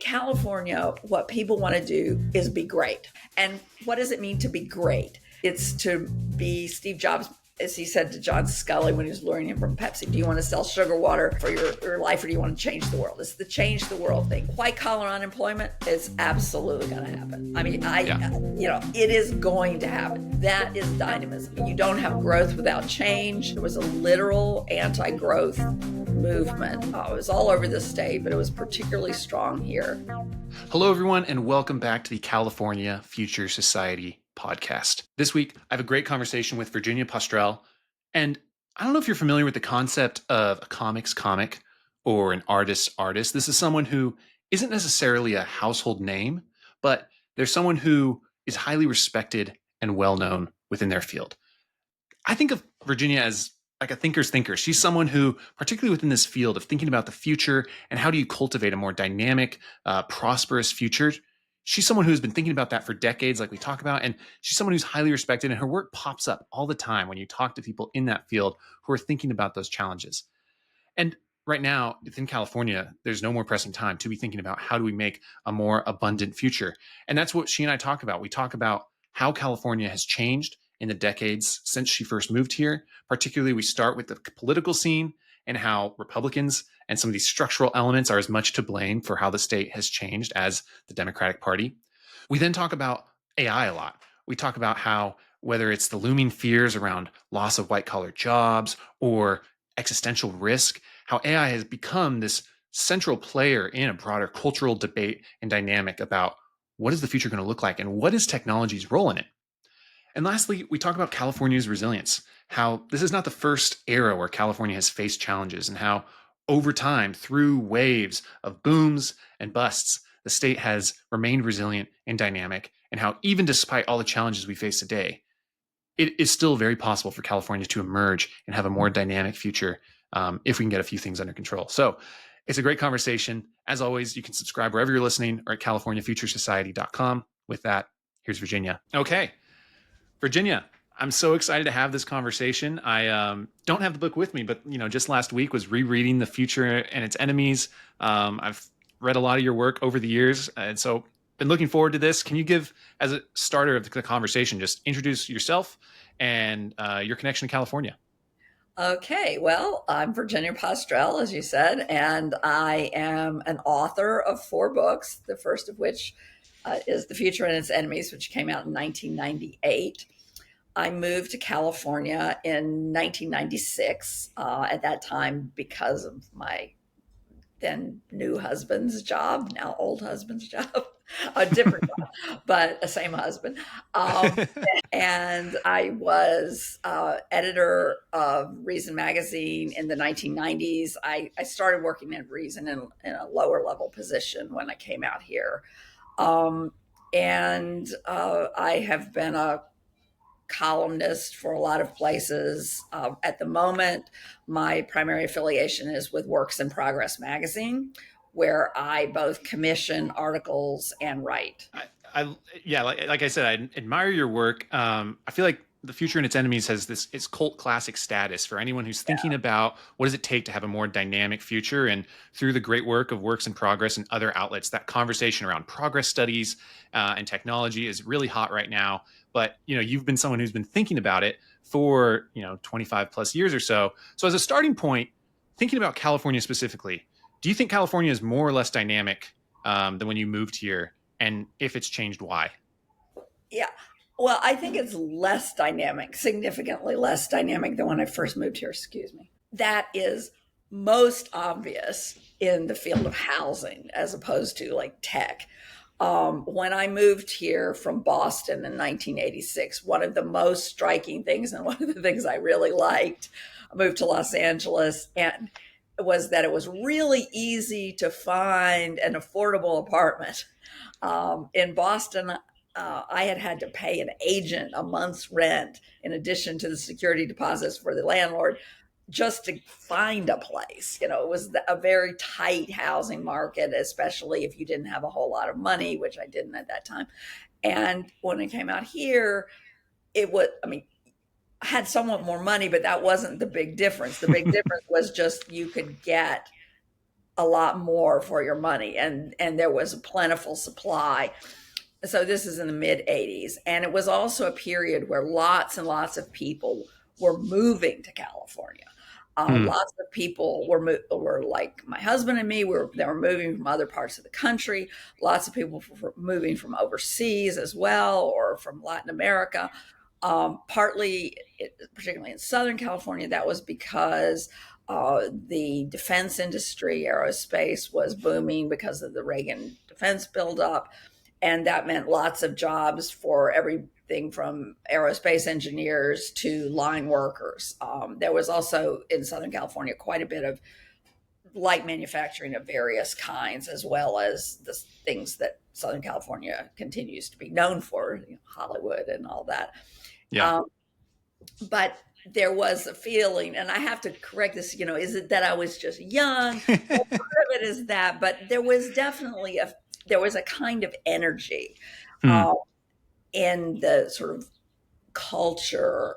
California, what people want to do is be great. And what does it mean to be great? It's to be Steve Jobs, as he said to John Scully when he was luring him from Pepsi, do you want to sell sugar water for your life, or do you want to change the world? It's the change the world thing. White collar unemployment is absolutely going to happen. I mean, it is going to happen. That is dynamism. You don't have growth without change. There was a literal anti-growth movement. It was all over the state, but it was particularly strong here. Hello, everyone, and welcome back to the California Future Society podcast. This week, I have a great conversation with Virginia Postrel. And I don't know if you're familiar with the concept of a comic's comic or an artist's artist. This is someone who isn't necessarily a household name, but they're someone who is highly respected and well-known within their field. I think of Virginia as like a thinker's thinker. She's someone who, particularly within this field of thinking about the future and how do you cultivate a more dynamic, prosperous future, she's someone who's been thinking about that for decades, like we talk about, and she's someone who's highly respected, and her work pops up all the time when you talk to people in that field who are thinking about those challenges. And right now, within California, there's no more pressing time to be thinking about how do we make a more abundant future. And that's what she and I talk about. We talk about how California has changed in the decades since she first moved here. Particularly, we start with the political scene and how Republicans and some of these structural elements are as much to blame for how the state has changed as the Democratic Party. We then talk about AI a lot. We talk about how, whether it's the looming fears around loss of white-collar jobs or existential risk, how AI has become this central player in a broader cultural debate and dynamic about what is the future going to look like and what is technology's role in it. And lastly, we talk about California's resilience, how this is not the first era where California has faced challenges, and how over time, through waves of booms and busts, the state has remained resilient and dynamic, and how even despite all the challenges we face today, it is still very possible for California to emerge and have a more dynamic future if we can get a few things under control. So it's a great conversation. As always, you can subscribe wherever you're listening or at californiafuturesociety.com. With that, here's Virginia. Okay. Virginia, I'm so excited to have this conversation. I don't have the book with me, but just last week was rereading The Future and Its Enemies. I've read a lot of your work over the years, and so been looking forward to this. Can you give, as a starter of the conversation, just introduce yourself and your connection to California? Okay, well, I'm Virginia Postrel, as you said, and I am an author of 4 books, the first of which is The Future and Its Enemies, which came out in 1998. I moved to California in 1996, at that time because of my then new husband's job, now old husband's job, a different job, but the same husband. And I was editor of Reason magazine in the 1990s. I started working at Reason in a lower level position when I came out here. And I have been a columnist for a lot of places. At the moment, my primary affiliation is with Works in Progress magazine, where I both commission articles and write. Like I said, I admire your work. I feel like The Future and Its Enemies has its cult classic status for anyone who's thinking about what does it take to have a more dynamic future. And through the great work of Works in Progress and other outlets, that conversation around progress studies and technology is really hot right now. But you've been someone who's been thinking about it for 25 plus years or so. So as a starting point, thinking about California specifically, do you think California is more or less dynamic than when you moved here? And if it's changed, why? Yeah. Well, I think it's less dynamic, significantly less dynamic than when I first moved here. Excuse me. That is most obvious in the field of housing as opposed to like tech. When I moved here from Boston in 1986, one of the most striking things and one of the things I really liked, I moved to Los Angeles, and was that it was really easy to find an affordable apartment. In Boston, I had to pay an agent a month's rent in addition to the security deposits for the landlord just to find a place. It was a very tight housing market, especially if you didn't have a whole lot of money, which I didn't at that time. And when I came out here, I had somewhat more money, but that wasn't the big difference. The big difference was just you could get a lot more for your money, and there was a plentiful supply. So this is in the mid 80s, and it was also a period where lots and lots of people were moving to California. Hmm. Lots of people were like my husband and me. They were moving from other parts of the country. Lots of people were moving from overseas as well, or from Latin America. Partly, particularly in Southern California, that was because the defense industry, aerospace, was booming because of the Reagan defense buildup, and that meant lots of jobs for everything from aerospace engineers to line workers. There was also in Southern California quite a bit of light manufacturing of various kinds, as well as the things that Southern California continues to be known for, Hollywood and all that. Yeah. Um, but there was a feeling, and I have to correct this, is it that I was just young? Well, part of it is that, but there was definitely there was a kind of energy Hmm. uh, in the sort of culture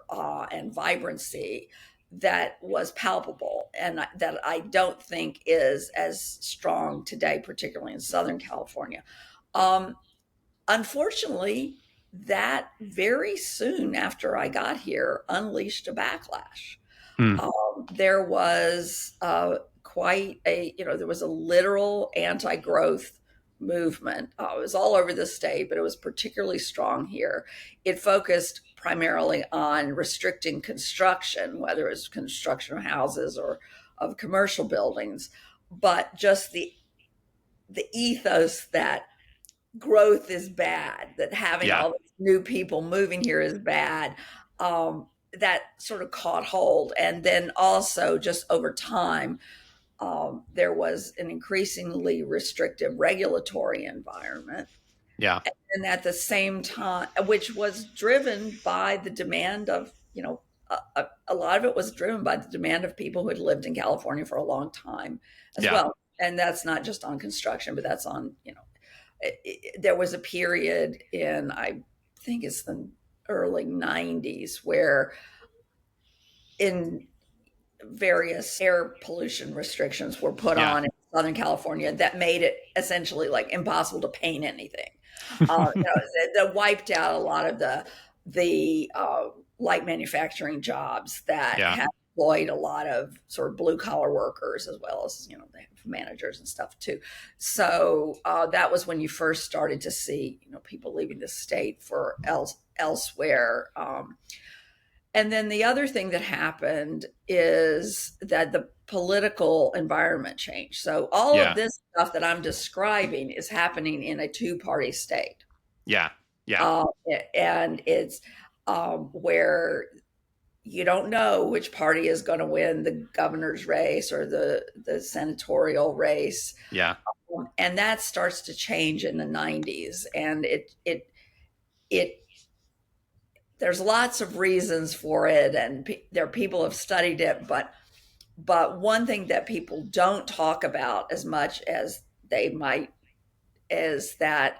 and vibrancy that was palpable, and that I don't think is as strong today, particularly in Southern California. Um, Unfortunately, that very soon after I got here unleashed a backlash. Hmm. There was quite there was a literal anti-growth movement. It was all over the state, but it was particularly strong here. It focused primarily on restricting construction, whether it was construction of houses or of commercial buildings, but just the ethos that growth is bad, that having Yeah. all these new people moving here is bad. That sort of caught hold. And then also, just over time, there was an increasingly restrictive regulatory environment. Yeah. And at the same time, which was driven by the demand of, a lot of it was driven by the demand of people who had lived in California for a long time as Yeah. well. And that's not just on construction, but that's on, there was a period in, I think it's the early 90s, where in various air pollution restrictions were put Yeah. on in Southern California that made it essentially like impossible to paint anything. That wiped out a lot of the light manufacturing jobs that Yeah. had employed a lot of sort of blue collar workers, as well as they have managers and stuff too. So that was when you first started to see people leaving the state for elsewhere. And then the other thing that happened is that the political environment changed. So all of Yeah. this stuff that I'm describing is happening in a two-party state. Yeah. Yeah. Uh, and it's where you don't know which party is going to win the governor's race or the senatorial race. Yeah. And that starts to change in the 90s. And it there's lots of reasons for it, and there are people who have studied it, but one thing that people don't talk about as much as they might is that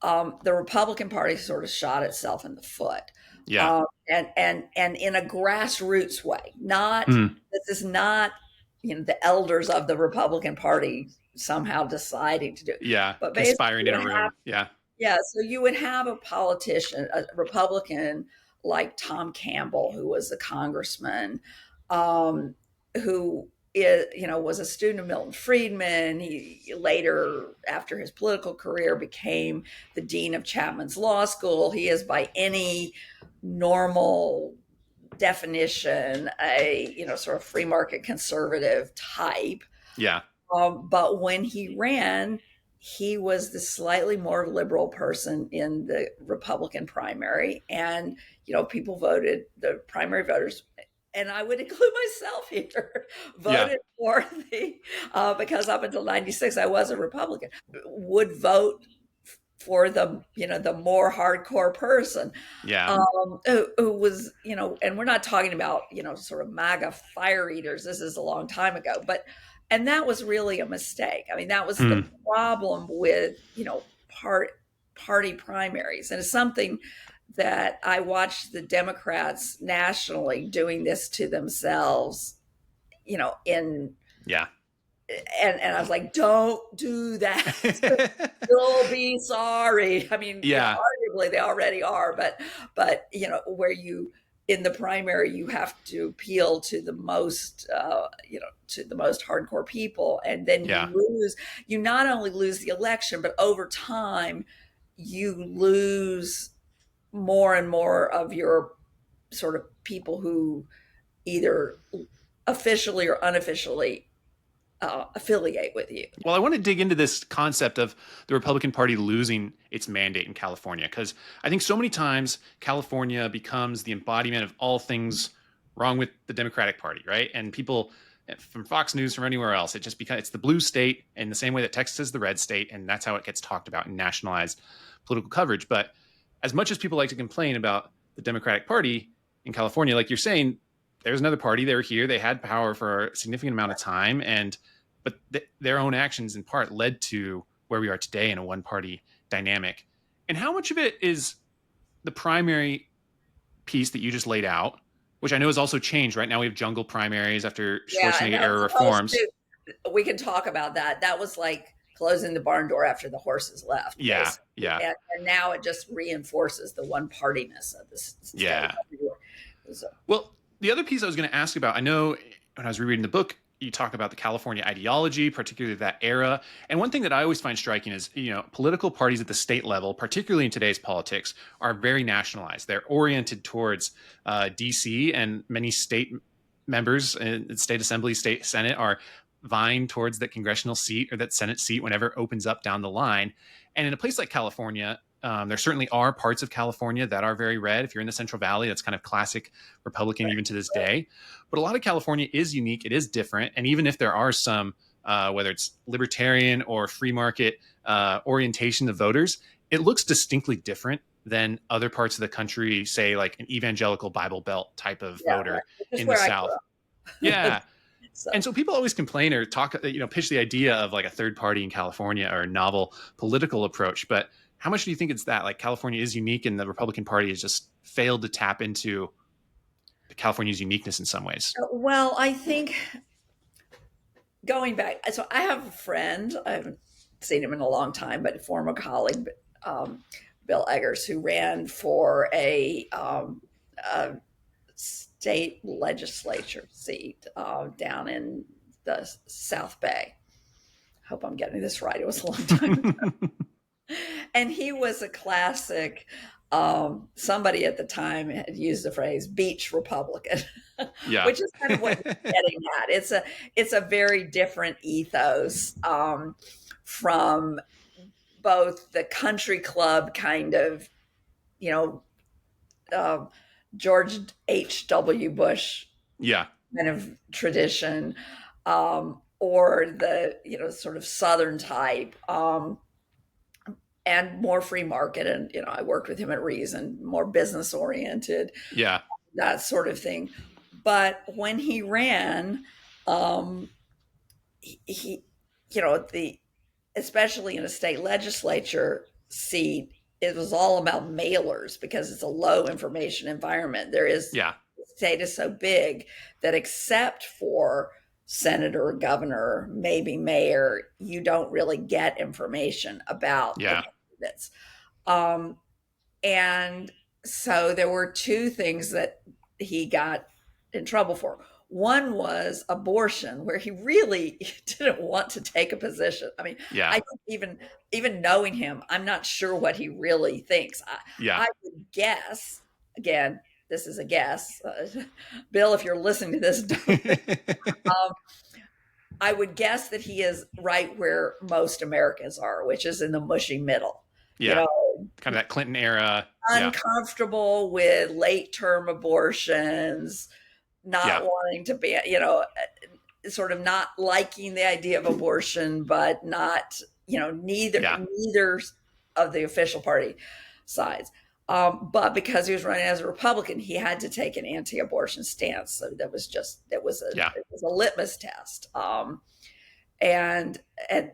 the Republican Party sort of shot itself in the foot, Yeah. and in a grassroots way. Not Hmm. This is not the elders of the Republican Party somehow deciding to do it, Yeah. but basically Conspiring in a room. Yeah. yeah, so you would have a politician, a Republican like Tom Campbell, who was a congressman, who was a student of Milton Friedman. He later, after his political career, became the dean of Chapman's Law School. He is, by any normal definition, a sort of free market conservative type. Yeah. But when he ran, he was the slightly more liberal person in the Republican primary. And, people voted, the primary voters, and I would include myself here, Yeah. voted for because up until 96, I was a Republican, would vote for the more hardcore person, Yeah. who was, and we're not talking about, sort of MAGA fire eaters. This is a long time ago, and that was really a mistake. I mean, that was Hmm. the problem with, party primaries. And it's something that I watched the Democrats nationally doing this to themselves, in Yeah. and I was like, don't do that. You'll be sorry. I mean, Yeah. arguably they already are, but where you in the primary you have to appeal to the most to the most hardcore people, and then Yeah. you not only lose the election, but over time you lose more and more of your sort of people who either officially or unofficially affiliate with you. Well, I want to dig into this concept of the Republican Party losing its mandate in California, because I think so many times California becomes the embodiment of all things wrong with the Democratic Party, right? And people from Fox News, from anywhere else, it just becomes it's the blue state in the same way that Texas is the red state, and that's how it gets talked about in nationalized political coverage. But as much as people like to complain about the Democratic Party in California, like you're saying, there's another party. They were here. They had power for a significant amount of time, and but their own actions in part led to where we are today in a one-party dynamic. And how much of it is the primary piece that you just laid out, which I know has also changed. Right now we have jungle primaries after Yeah, and Schwarzenegger era that's reforms. we can talk about that. That was like closing the barn door after the horses left. Yeah, basically. yeah, And now it just reinforces the one partiness of this. yeah. So, Well, the other piece I was going to ask about, I know when I was rereading the book, you talk about the California ideology, particularly that era. And one thing that I always find striking is, political parties at the state level, particularly in today's politics, are very nationalized. They're oriented towards DC, and many state members in state assembly, state senate are vying towards that congressional seat or that Senate seat whenever it opens up down the line. And in a place like California, there certainly are parts of California that are very red. If you're in the Central Valley, that's kind of classic Republican even to this day. But a lot of California is unique. It is different. And even if there are some, whether it's libertarian or free market orientation of voters, it looks distinctly different than other parts of the country, say like an evangelical Bible Belt type of voter in the South. Yeah. So. And so people always complain or talk, pitch the idea of like a third party in California or a novel political approach. But how much do you think it's that? Like California is unique and the Republican Party has just failed to tap into California's uniqueness in some ways? Well, I think going back, so I have a friend, I haven't seen him in a long time, but a former colleague, Bill Eggers, who ran for a state legislature seat down in the South Bay. Hope I'm getting this right. It was a long time ago. And he was a classic. Somebody at the time had used the phrase "beach Republican," Yeah. which is kind of what you're getting at. It's a very different ethos from both the country club kind of, George H.W. Bush Yeah. kind of tradition, or the sort of Southern type. And more free market. And, I worked with him at Reason, more business oriented, Yeah. that sort of thing. But when he ran, he especially in a state legislature seat, it was all about mailers because it's a low information environment. Yeah. The state is so big that except for senator or governor, maybe mayor, you don't really get information about the candidates. And so there were two things that he got in trouble for. One was abortion, where he really didn't want to take a position. I mean, I think even knowing him, I'm not sure what he really thinks. I would guess, again, this is a guess. Bill, if you're listening to this, I would guess that he is right where most Americans are, which is in the mushy middle. Yeah. Kind of that Clinton era. Uncomfortable with late term abortions, not wanting to be, sort of not liking the idea of abortion, but not, neither of the official party sides. But because he was running as a Republican, he had to take an anti-abortion stance. So it was a litmus test. And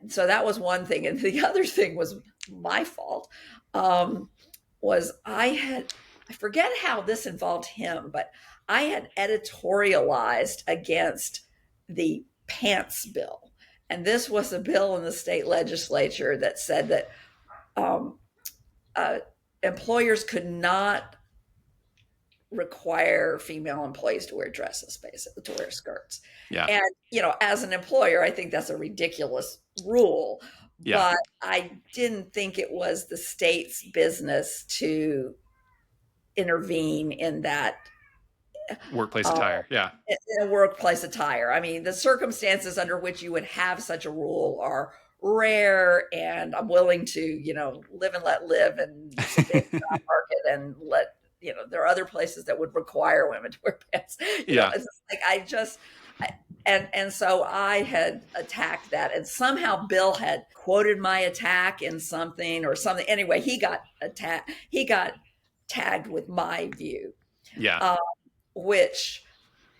so that was one thing. And the other thing was my fault. Was I forget how this involved him, but I had editorialized against the pants bill. And this was a bill in the state legislature that said that um, uh, employers could not require female employees to wear dresses, basically, to wear skirts. Yeah. And, as an employer, I think that's a ridiculous rule. Yeah. But I didn't think it was the state's business to intervene in that Workplace attire. Yeah. in a workplace attire. I mean, the circumstances under which you would have such a rule are rare, and I'm willing to, live and let live in the big job market and there are other places that would require women to wear pants. It's like and so I had attacked that, and somehow Bill had quoted my attack in something or something. Anyway, he got attacked. He got tagged with my view. Yeah. Which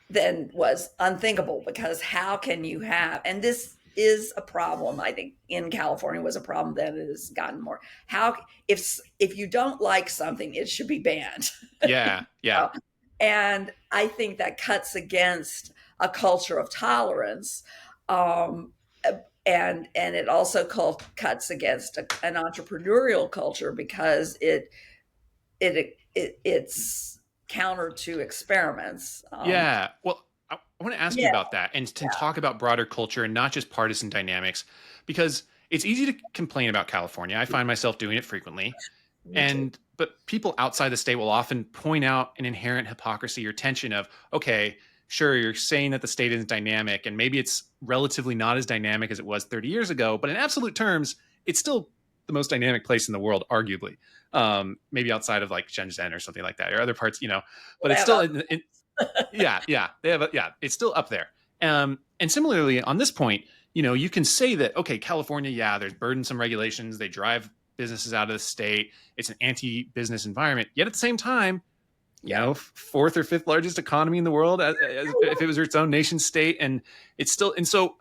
then was unthinkable, because how can you have, and this is a problem, I think in California was a problem, then it has gotten more. How, if you don't like something, it should be banned. Yeah. Yeah. And I think that cuts against a culture of tolerance. And it also cuts against an entrepreneurial culture, because it's counter to experiments. Yeah. Well, I want to ask you about that, and to talk about broader culture and not just partisan dynamics, because it's easy to complain about California. I find myself doing it frequently. But people outside the state will often point out an inherent hypocrisy or tension of, okay, sure, you're saying that the state isn't dynamic, and maybe it's relatively not as dynamic as it was 30 years ago, but in absolute terms, it's still the most dynamic place in the world, arguably. Maybe outside of like Shenzhen or something like that, or other parts, but it's still, it's still up there. And similarly on this point, you can say that, okay, California, there's burdensome regulations. They drive businesses out of the state. It's an anti-business environment. Yet at the same time, fourth or fifth largest economy in the world, as if it was its own nation state. And it's still, and so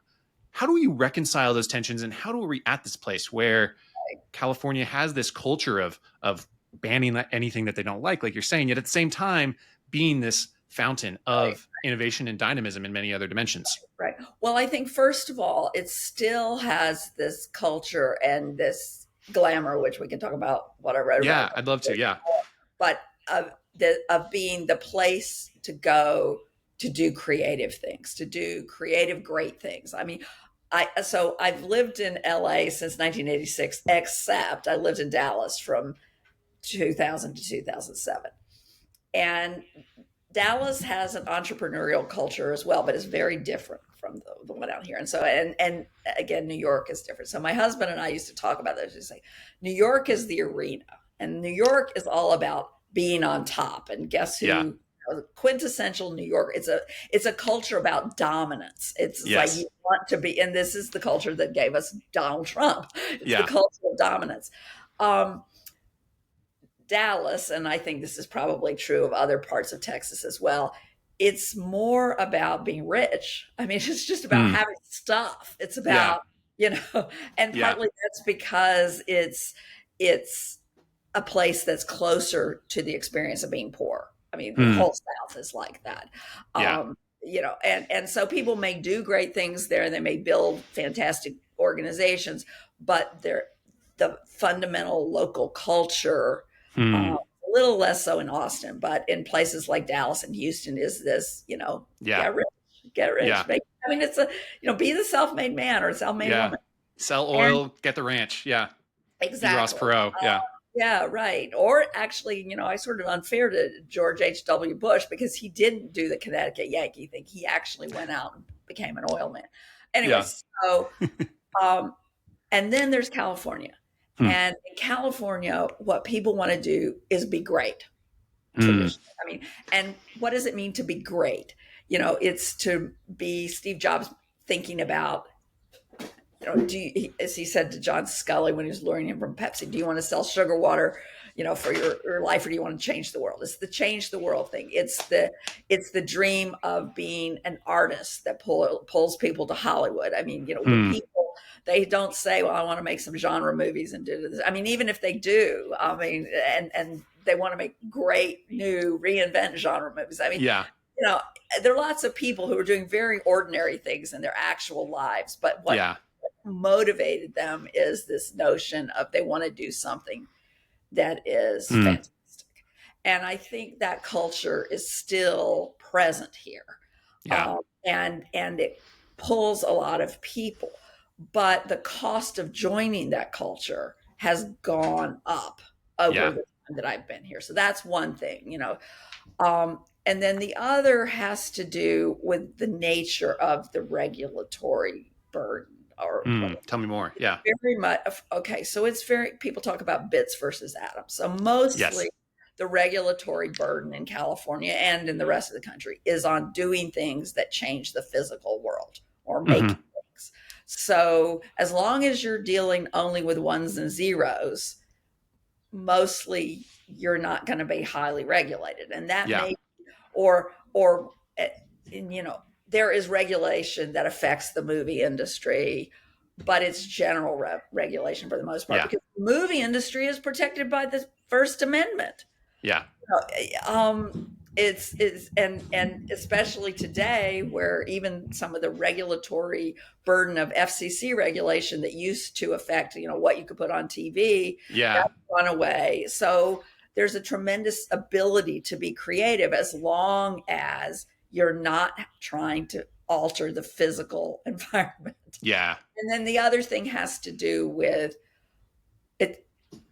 how do we reconcile those tensions, and how do we at this place where California has this culture of banning anything that they don't like you're saying, yet at the same time being this fountain of innovation and dynamism in many other dimensions? Right. Well, I think first of all, it still has this culture and this glamour, which we can talk about what I wrote about. Yeah, I'd love to. Yeah. But of being the place to go to do creative things, to do creative, great things. I mean, I've lived in LA since 1986, except I lived in Dallas from 2000 to 2007. And Dallas has an entrepreneurial culture as well, but it's very different from the one out here. And so, and again, New York is different. So my husband and I used to talk about this. He'd say, New York is the arena, and New York is all about being on top. And guess who? Yeah. Quintessential New York. It's a culture about dominance. It's like you want to be, and this is the culture that gave us Donald Trump. It's the culture of dominance. Dallas, and I think this is probably true of other parts of Texas as well, it's more about being rich. I mean, it's just about having stuff. It's about, and partly that's because it's a place that's closer to the experience of being poor. I mean, the whole South is like that. And so people may do great things there. They may build fantastic organizations, but the fundamental local culture, a little less so in Austin, but in places like Dallas and Houston is this, get rich. Yeah. I mean, it's be the self-made man or self-made woman. Sell oil, get the ranch. Yeah. Exactly. Ross Perot. Yeah. Yeah, right. Or actually, I sort of unfair to George H.W. Bush, because he didn't do the Connecticut Yankee thing. He actually went out and became an oil man. Anyway, so, and then there's California. And in California, what people want to do is be great. I mean, and what does it mean to be great? It's to be Steve Jobs thinking about, as he said to John Scully when he was luring him from Pepsi, do you want to sell sugar water, for your life, or do you want to change the world? It's the change the world thing. It's the dream of being an artist that pulls people to Hollywood. I mean, people, they don't say, well, I want to make some genre movies and do this. I mean, even if they do, I mean, and they want to make great new reinvent genre movies. I mean, there are lots of people who are doing very ordinary things in their actual lives, but what Yeah. motivated them is this notion of they want to do something that is Mm, fantastic. And I think that culture is still present here. yeah. And it pulls a lot of people. But the cost of joining that culture has gone up over Yeah. the time that I've been here. So that's one thing. And then the other has to do with the nature of the regulatory burden or Mm, whatever. tell me more. Yeah. Very much okay. So it's very people talk about bits versus atoms. So mostly Yes. the regulatory burden in California and in the rest of the country is on doing things that change the physical world or make Hmm. things. So as long as you're dealing only with ones and zeros, mostly you're not going to be highly regulated, and that Yeah. may or there is regulation that affects the movie industry, but it's general regulation for the most part Yeah. because the movie industry is protected by the First Amendment. Yeah. It's and especially today where even some of the regulatory burden of FCC regulation that used to affect what you could put on TV, Yeah. that's gone away. So there's a tremendous ability to be creative as long as you're not trying to alter the physical environment. Yeah. And then the other thing has to do with it.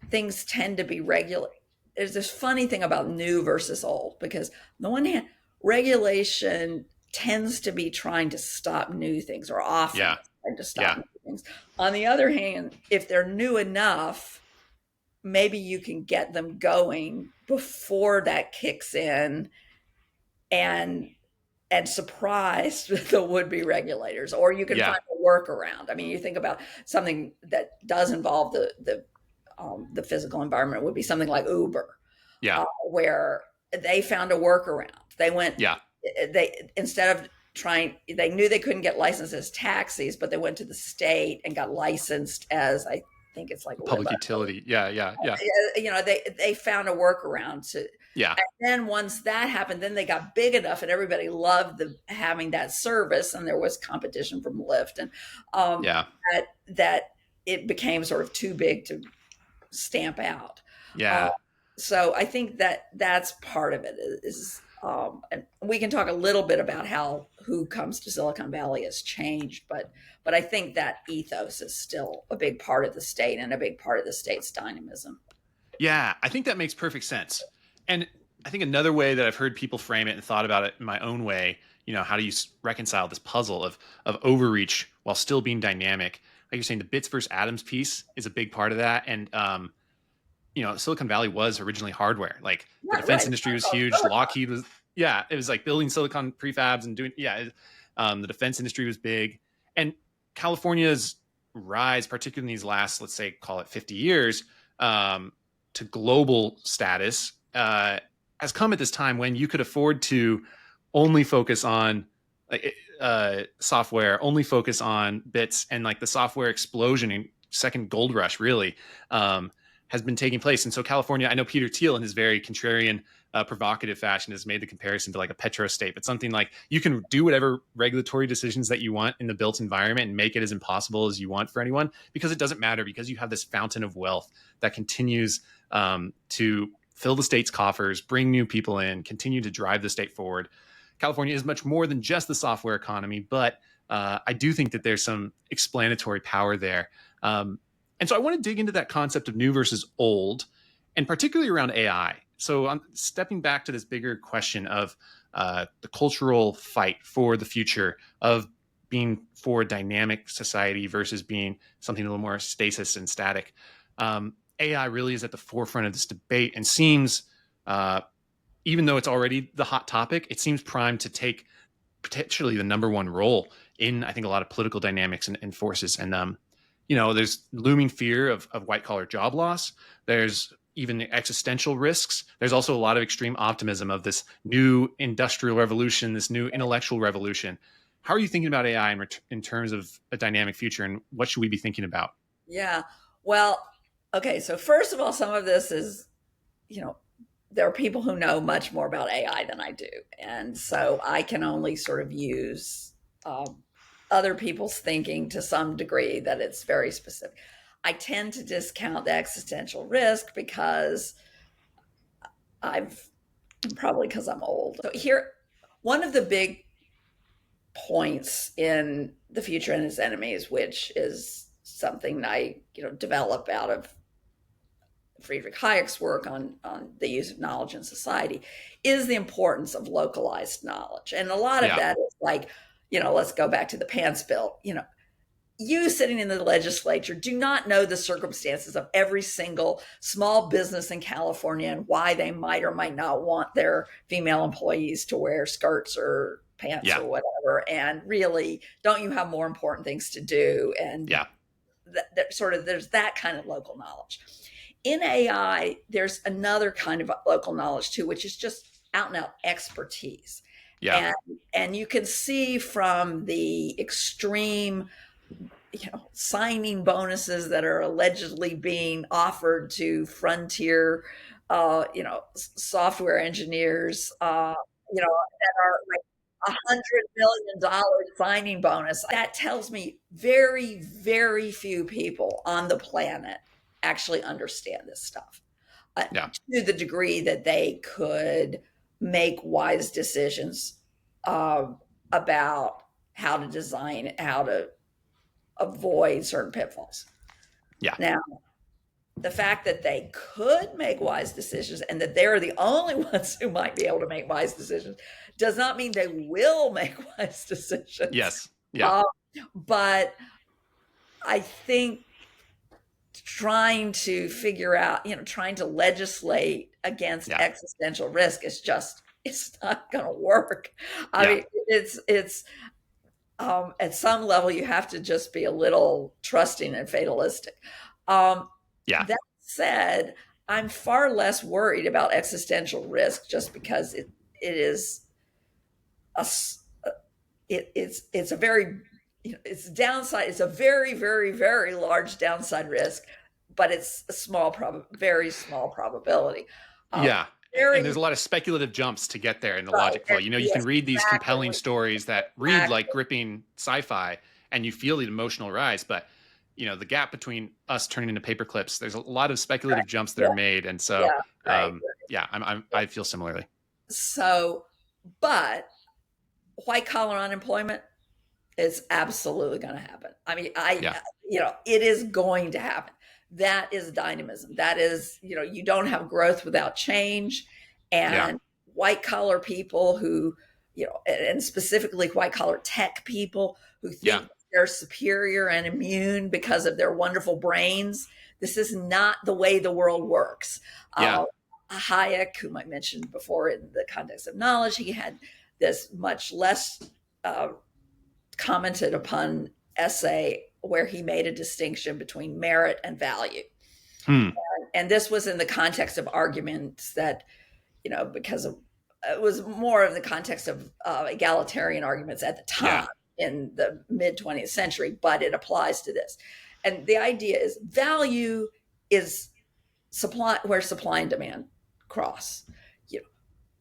Things tend to be regular. There's this funny thing about new versus old because on the one hand, regulation tends to be trying to stop new things or often Yeah. trying to stop Yeah. new things. On the other hand, if they're new enough, maybe you can get them going before that kicks in and surprise the would-be regulators, or you can Yeah. find a workaround. I mean, you think about something that does involve the physical environment would be something like Uber, Yeah. where they found a workaround. They went, Yeah. they instead of trying, they knew they couldn't get licensed as taxis, but they went to the state and got licensed as I think it's like Public limo. utility. Yeah. Yeah. Yeah. They found a workaround to. Yeah. And then once that happened, then they got big enough, and everybody loved having that service, and there was competition from Lyft, and Yeah. that it became sort of too big to stamp out. Uh, Yeah. so I think that's part of it is, and we can talk a little bit about how who comes to Silicon Valley has changed, but I think that ethos is still a big part of the state and a big part of the state's dynamism. Yeah, I think that makes perfect sense. And I think another way that I've heard people frame it and thought about it in my own way, how do you reconcile this puzzle of overreach while still being dynamic? Like you're saying, the bits versus atoms piece is a big part of that. And Silicon Valley was originally hardware. Like the Yeah, defense right. industry was huge. Lockheed was, yeah, it was like building silicon prefabs and doing, yeah. The defense industry was big. And California's rise, particularly in these last, let's say, call it 50 years, to global status, has come at this time when you could afford to only focus on software, only focus on bits, and like the software explosion and second gold rush really has been taking place. And so California, I know Peter Thiel in his very contrarian, provocative fashion has made the comparison to like a petro state, but something like you can do whatever regulatory decisions that you want in the built environment and make it as impossible as you want for anyone, because it doesn't matter, because you have this fountain of wealth that continues to fill the state's coffers, bring new people in, continue to drive the state forward. California is much more than just the software economy, but I do think that there's some explanatory power there. And so I want to dig into that concept of new versus old, and particularly around AI. So I'm stepping back to this bigger question of the cultural fight for the future of being for a dynamic society versus being something a little more stasis and static. AI really is at the forefront of this debate and seems, even though it's already the hot topic, it seems primed to take potentially the number one role in, I think, a lot of political dynamics and forces. And, there's looming fear of white collar job loss. There's even existential risks. There's also a lot of extreme optimism of this new industrial revolution, this new intellectual revolution. How are you thinking about AI in terms of a dynamic future, and what should we be thinking about? Yeah. Well, okay. So first of all, some of this is, there are people who know much more about AI than I do. And so I can only sort of use other people's thinking to some degree that it's very specific. I tend to discount the existential risk because I've probably because I'm old. So here, one of the big points in The Future and Its Enemies, which is something I develop out of Friedrich Hayek's work on the use of knowledge in society, is the importance of localized knowledge. And a lot of that is like, let's go back to the pants bill. You sitting in the legislature do not know the circumstances of every single small business in California and why they might or might not want their female employees to wear skirts or pants or whatever. And really, don't you have more important things to do? And there's that kind of local knowledge. In AI, there's another kind of local knowledge too, which is just out and out expertise. And you can see from the extreme signing bonuses that are allegedly being offered to frontier software engineers that are like $100 million signing bonus. That tells me very, very few people on the planet actually understand this stuff to the degree that they could make wise decisions about how to design it, how to avoid certain pitfalls. Now, the fact that they could make wise decisions and that they're the only ones who might be able to make wise decisions does not mean they will make wise decisions. But I think trying to figure out, trying to legislate against existential risk is just, it's not going to work. I mean, it's at some level, you have to just be a little trusting and fatalistic. That said, I'm far less worried about existential risk just because it's a very, it's downside. It's a very, very, very large downside risk, but it's a very small probability. And there's a lot of speculative jumps to get there in the logic flow. You can read these compelling stories that read like gripping sci-fi and you feel the emotional rise, but the gap between us turning into paper clips, there's a lot of speculative jumps that are made. And so, I feel similarly. So, but white collar unemployment is absolutely going to happen. I mean, it is going to happen. That is dynamism. That is, you don't have growth without change. And white collar people who, and specifically white collar tech people who think they're superior and immune because of their wonderful brains. This is not the way the world works. Hayek, whom I mentioned before in the context of knowledge, he had this much less commented upon essay where he made a distinction between merit and value. And this was in the context of arguments that, because it was more of the context of egalitarian arguments at the time in the mid 20th century, but it applies to this. And the idea is value is where supply and demand cross.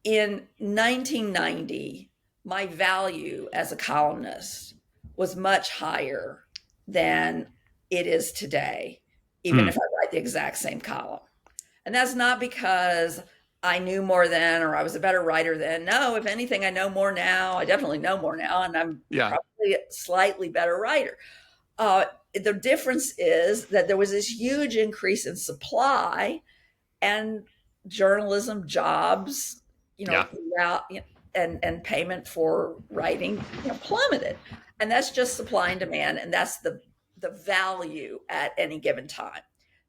In 1990, my value as a columnist was much higher than it is today, even if I write the exact same column. And that's not because I knew more then or I was a better writer then. No, if anything, I know more now. I definitely know more now, and I'm probably a slightly better writer. The difference is that there was this huge increase in supply, and journalism jobs, throughout, and payment for writing plummeted. And that's just supply and demand, and that's the value at any given time.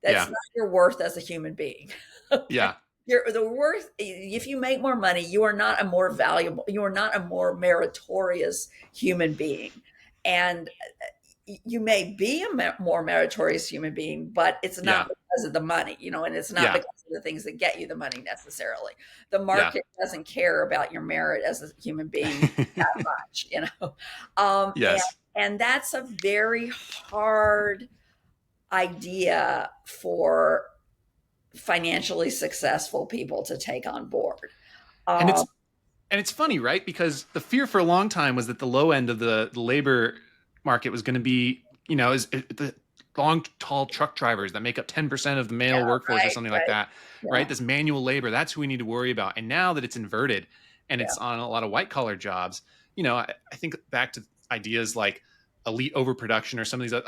That's not your worth as a human being. You're the worth. If you make more money, you are not a more valuable, you are not a more meritorious human being. And you may be a more meritorious human being, but it's not because of the money, and it's not because of the things that get you the money necessarily. The market doesn't care about your merit as a human being that much, And that's a very hard idea for financially successful people to take on board. And Um, it's funny, right? Because the fear for a long time was that the low end of the labor market was going to be, the long, tall truck drivers that make up 10% of the yeah, male workforce or right, something like right. that, right? Yeah, This manual labor, that's who we need to worry about. And now that it's inverted and yeah, it's on a lot of white collar jobs, I think back to ideas like elite overproduction or some of these,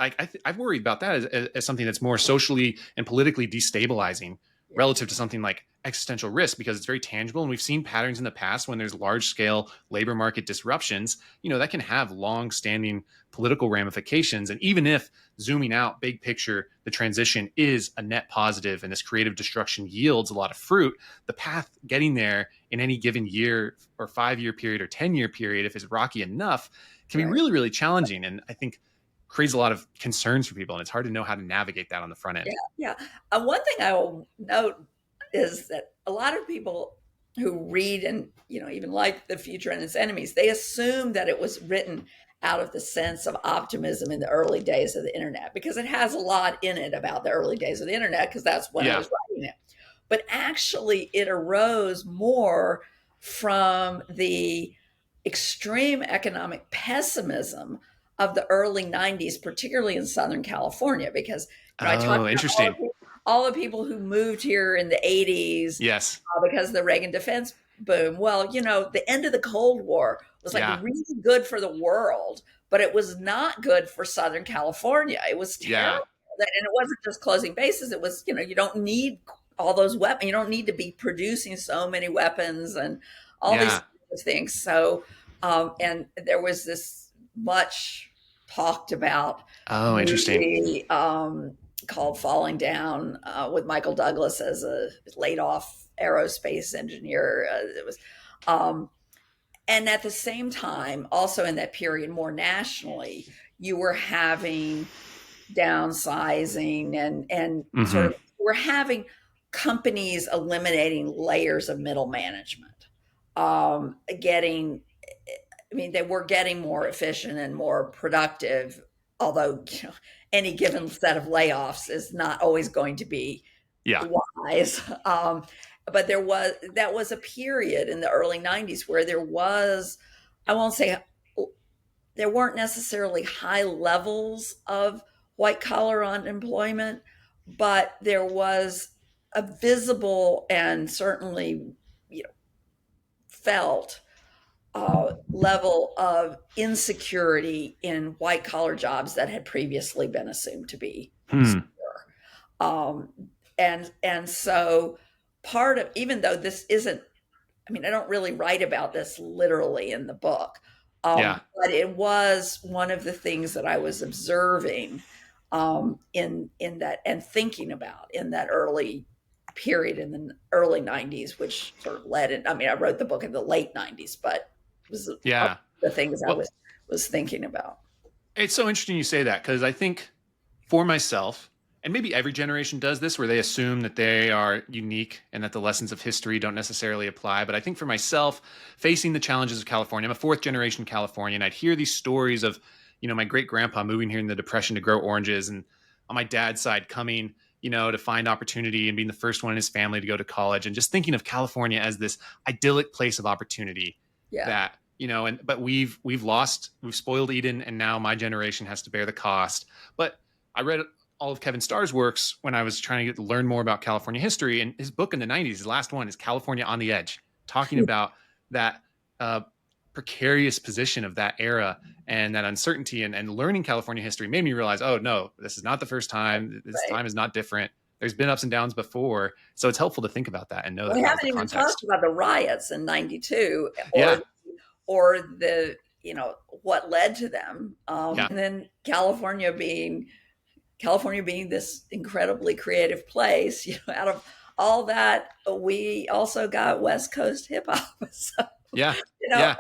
I've worried about that as something that's more socially and politically destabilizing yeah, relative to something like existential risk, because it's very tangible. And we've seen patterns in the past when there's large scale labor market disruptions, that can have long standing political ramifications. And even if zooming out big picture, the transition is a net positive and this creative destruction yields a lot of fruit, the path getting there in any given year or 5-year period or 10-year period, if it's rocky enough, can be right. really, really challenging. And I think creates a lot of concerns for people. And it's hard to know how to navigate that on the front Yeah, end. yeah. One thing I will note is that a lot of people who read and even like The Future and Its Enemies, they assume that it was written out of the sense of optimism in the early days of the internet, because it has a lot in it about the early days of the internet, because that's when I Yeah. was writing it. But actually, it arose more from the extreme economic pessimism of the early 90s, particularly in Southern California, because I talked Oh, about interesting. all the people who moved here in the 80s Yes. because of the Reagan defense boom. Well, the end of the Cold War was like Yeah. really good for the world, but it was not good for Southern California. It was Yeah. terrible. And it wasn't just closing bases. It was, you don't need all those weapons. You don't need to be producing so many weapons and all these Yeah. things. So, and there was this much talked about Oh, interesting. movie called Falling Down with Michael Douglas as a laid off aerospace engineer. It was, um, and at the same time, also in that period, more nationally, you were having downsizing and sort Hmm. of we're having companies eliminating layers of middle management, getting I mean, they were getting more efficient and more productive, although any given set of layoffs is not always going to be Yeah. wise. But that was a period in the early 90s where there was, I won't say there weren't necessarily high levels of white collar unemployment, but there was a visible and certainly felt level of insecurity in white collar jobs that had previously been assumed to be Hmm. secure. Um, and so part of, even though this isn't, I mean, I don't really write about this literally in the book, Yeah. but it was one of the things that I was observing in that and thinking about in that early period in the early 90s, which sort of led in. I mean, I wrote the book in the late 90s, but it was Yeah. the things I Well, was thinking about. it's so interesting you say that, because I think for myself, and maybe every generation does this, where they assume that they are unique and that the lessons of history don't necessarily apply. But I think for myself, facing the challenges of California, I'm a fourth generation Californian. I'd hear these stories of, my great grandpa moving here in the Depression to grow oranges, and on my dad's side coming, to find opportunity and being the first one in his family to go to college, and just thinking of California as this idyllic place of opportunity Yeah, that, but we've spoiled Eden, and now my generation has to bear the cost. But I read all of Kevin Starr's works when I was trying to learn more about California history. And his book in the 90s, his last one, is California on the Edge, talking about that precarious position of that era and that uncertainty. And learning California history made me realize, oh, no, this is not the first time. This right. time is not different. There's been ups and downs before. So it's helpful to think about that and know We that that was haven't the even talked context. about the riots in '92 Yeah. or the what led to them, Yeah. and then California being this incredibly creative place. Out of all that, we also got West Coast hip hop. So, Yeah. you know, Yeah.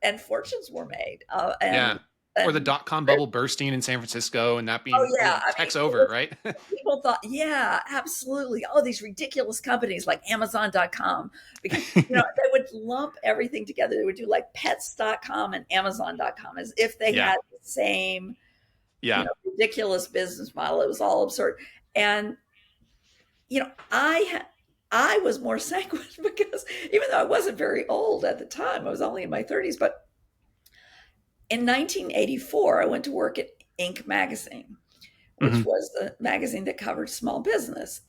and fortunes were made, Yeah. Or the and dot-com bubble bursting in San Francisco and that oh being yeah, I mean, tech's over, right? people thought, yeah, absolutely. Oh, these ridiculous companies like Amazon.com, because they would lump everything together. They would do like Pets.com and Amazon.com as if they Yeah. had the same, Yeah. ridiculous business model. It was all absurd. And I was more sanguine because even though I wasn't very old at the time, I was only in my 30s. But in 1984, I went to work at Inc. magazine, which Hmm. was the magazine that covered small business,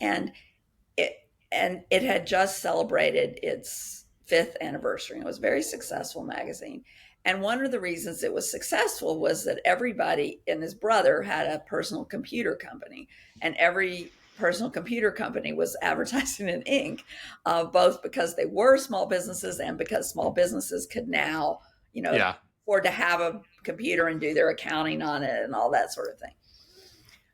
it it had just celebrated its fifth anniversary. It was a very successful magazine. And one of the reasons it was successful was that everybody and his brother had a personal computer company, and every personal computer company was advertising in ink, both because they were small businesses and because small businesses could now, you know, Yeah. afford to have a computer and do their accounting on it and all that sort of thing.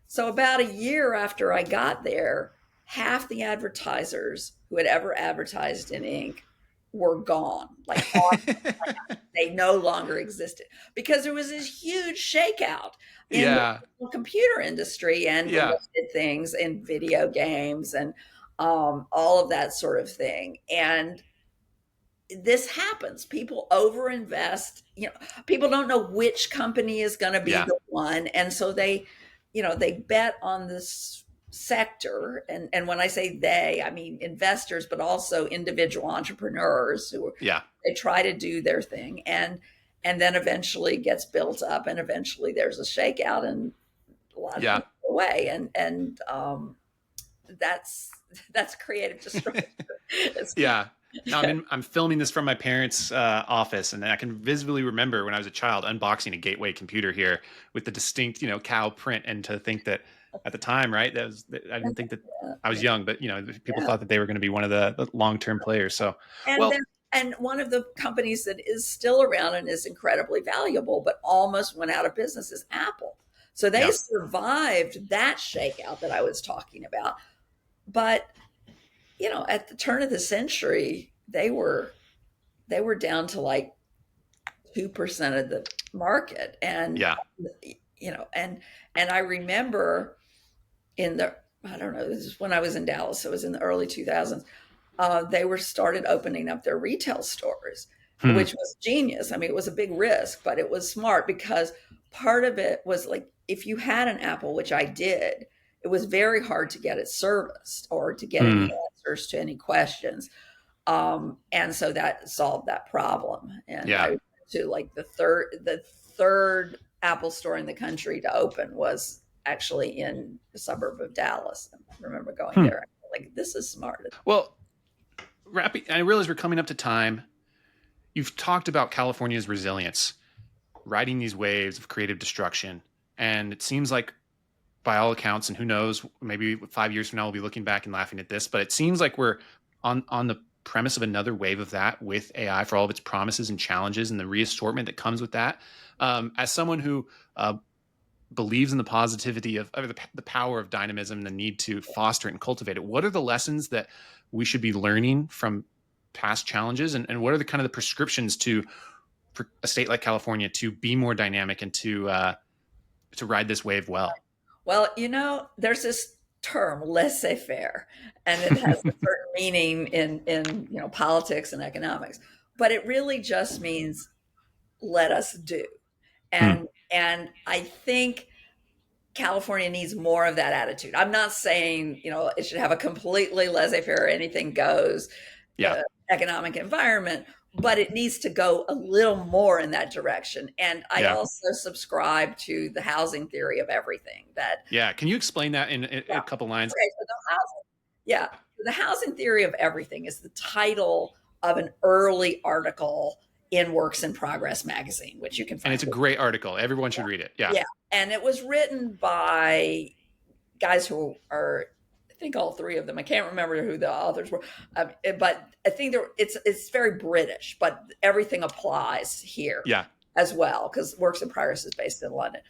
So about a year after I got there, half the advertisers who had ever advertised in ink were gone. They no longer existed because there was this huge shakeout in Yeah. the computer industry and Yeah. related things in video games and all of that sort of thing. And this happens. People overinvest. People don't know which company is going to be Yeah. the one, and so they bet on this sector. And when I say they, I mean investors, but also individual entrepreneurs who Yeah. they try to do their thing, and then eventually gets built up, and eventually there's a shakeout, and a lot of Yeah. people go away, and that's creative destruction. Yeah. Now Yeah. I'm filming this from my parents' office, and I can visibly remember when I was a child unboxing a Gateway computer here with the distinct, cow print, and to think that at the time, right? I didn't think that I was Yeah. young, but people thought that they were going to be one of the long-term players. So, And then well, and one of the companies that is still around and is incredibly valuable, but almost went out of business is Apple. So they yeah, survived that shakeout that I was talking about. But, at the turn of the century, they were down to like 2% of the market. And, yeah, you know, and and I remember in the I don't know, this is when I was in Dallas, so it was in the early 2000s. They were started opening up their retail stores, hmm, which was genius. I mean, it was a big risk, but it was smart because part of it was like if you had an Apple, which I did, it was very hard to get it serviced or to get any hmm, answers to any questions. And so that solved that problem. And I yeah. went to like the third Apple store in the country to open was actually in the suburb of Dallas. I remember going Hmm. there, like, this is smart. Well, I realize we're coming up to time. You've talked about California's resilience, riding these waves of creative destruction, and it seems like by all accounts, and who knows, maybe 5 years from now we'll be looking back and laughing at this, but it seems like we're on the premise of another wave of that with AI for all of its promises and challenges and the reassortment that comes with that. As someone who believes in the positivity of or the power of dynamism and the need to foster it and cultivate it, what are the lessons that we should be learning from past challenges, and what are the kind of the prescriptions to for a state like California to be more dynamic and to ride this wave well? Well, there's this term laissez-faire, and it has a certain meaning in politics and economics, but it really just means let us do. Hmm. And I think California needs more of that attitude. I'm not saying, it should have a completely laissez-faire, anything goes Yeah. economic environment, but it needs to go a little more in that direction. And I Yeah. also subscribe to the housing theory of everything that, Yeah. Can you explain that in yeah. a couple lines? Okay, so yeah, the housing theory of everything is the title of an early article in Works in Progress magazine, which you can And find. it's a great article. Everyone should Yeah. read it. Yeah. Yeah. And it was written by guys who are, I think all three of them. I can't remember who the authors were, but I think it's very British, but everything applies here Yeah. as well because Works in Progress is based in London.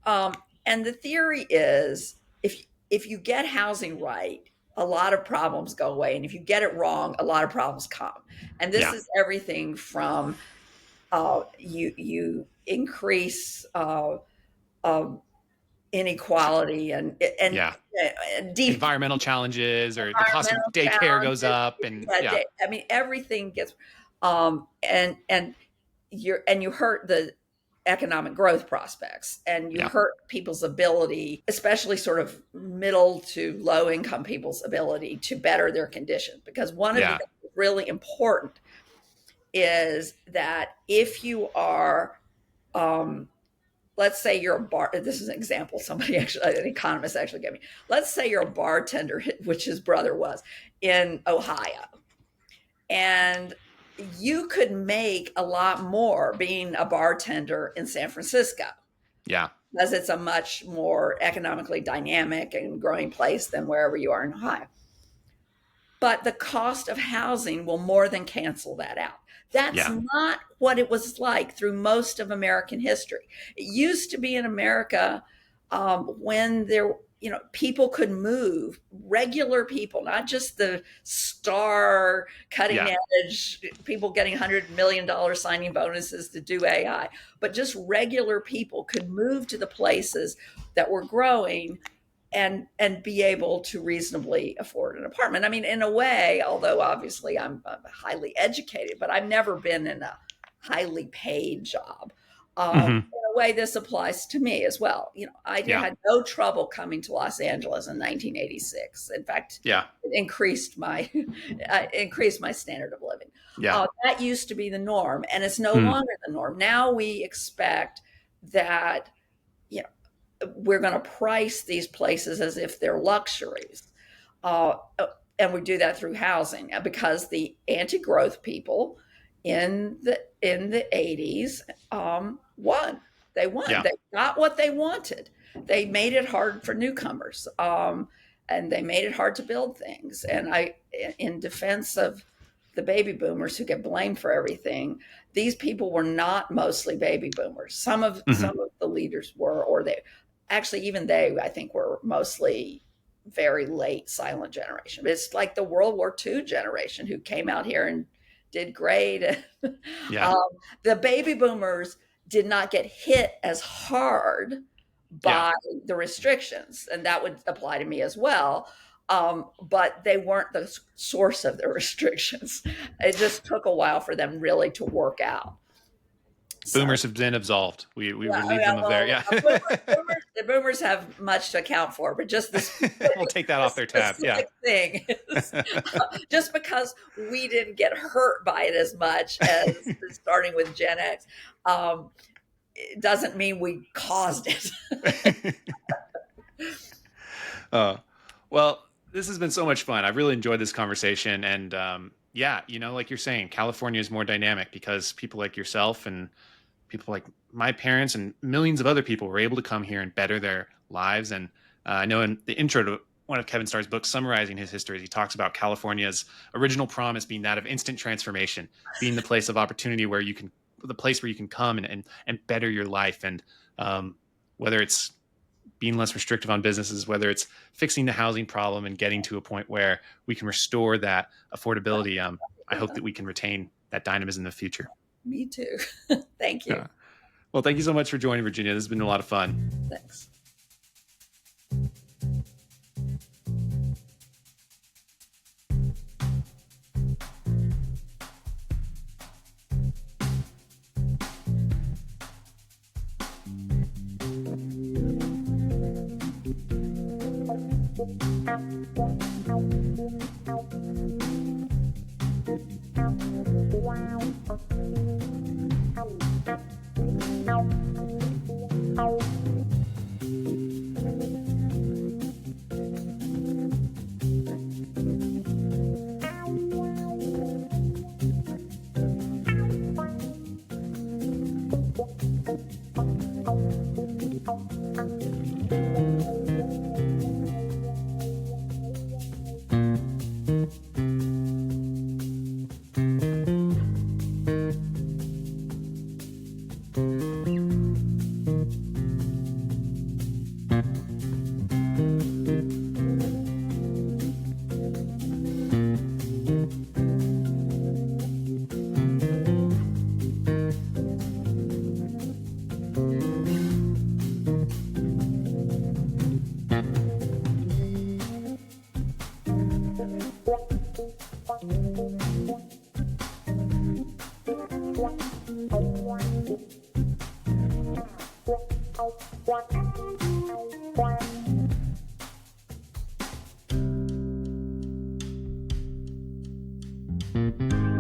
And the theory is if you get housing right, a lot of problems go away, and if you get it wrong, a lot of problems come. And this Yeah. is everything from you increase um, inequality and Yeah. deep Environmental challenges or the cost of environmental daycare goes challenges. up, and yeah. I mean, everything gets and you hurt economic growth prospects, and you Yeah. hurt people's ability, especially sort of middle to low income people's ability to better their condition. Because one of the Yeah. things that's really important is that if you are, let's say you're a bar, this is an example somebody actually, an economist actually gave me. Let's say you're a bartender, which his brother was, in Ohio, and you could make a lot more being a bartender in San Francisco, Yeah. because it's a much more economically dynamic and growing place than wherever you are in Ohio. But the cost of housing will more than cancel that out. That's Yeah. not what it was like through most of American history. It used to be in America, when there, people could move, regular people, not just the star cutting Yeah. edge people getting $100 million signing bonuses to do AI, but just regular people could move to the places that were growing and be able to reasonably afford an apartment. I mean, in a way, although obviously I'm highly educated, but I've never been in a highly paid job. In Hmm. a way, this applies to me as well. I Yeah. had no trouble coming to Los Angeles in 1986. In fact, Yeah. it increased my increased my standard of living. Yeah. That used to be the norm, and it's no Mm. longer the norm. Now we expect that we're going to price these places as if they're luxuries. Uh, and we do that through housing, because the anti-growth people in the 80s won. They won. Yeah. They got what they wanted. They made it hard for newcomers, and they made it hard to build things. And in defense of the baby boomers who get blamed for everything, these people were not mostly baby boomers. Some of Hmm. the leaders were, or they actually, even they, I think, were mostly very late silent generation. But it's like the World War II generation who came out here and did great. Yeah. The baby boomers did not get hit as hard Yeah. by the restrictions, and that would apply to me as well. But they weren't the source of the restrictions. It just took a while for them really to work out. So, Boomers have been absolved. We yeah, relieve them of their, well, yeah. the boomers have much to account for, but just this We'll take that off their tab. Yeah. specific thing is, just because we didn't get hurt by it as much as starting with Gen X, it doesn't mean we caused it. uh, well, this has been so much fun. I've really enjoyed this conversation. And yeah, like you're saying, California is more dynamic because people like yourself and people like my parents and millions of other people were able to come here and better their lives. And I know in the intro to one of Kevin Starr's books summarizing his history, he talks about California's original promise being that of instant transformation, being the place of opportunity the place where you can come and better your life. And whether it's being less restrictive on businesses, whether it's fixing the housing problem and getting to a point where we can restore that affordability, I hope that we can retain that dynamism in the future. Me too. Thank you. Yeah. Well, thank you so much for joining, Virginia. This has been a lot of fun. Thanks. you.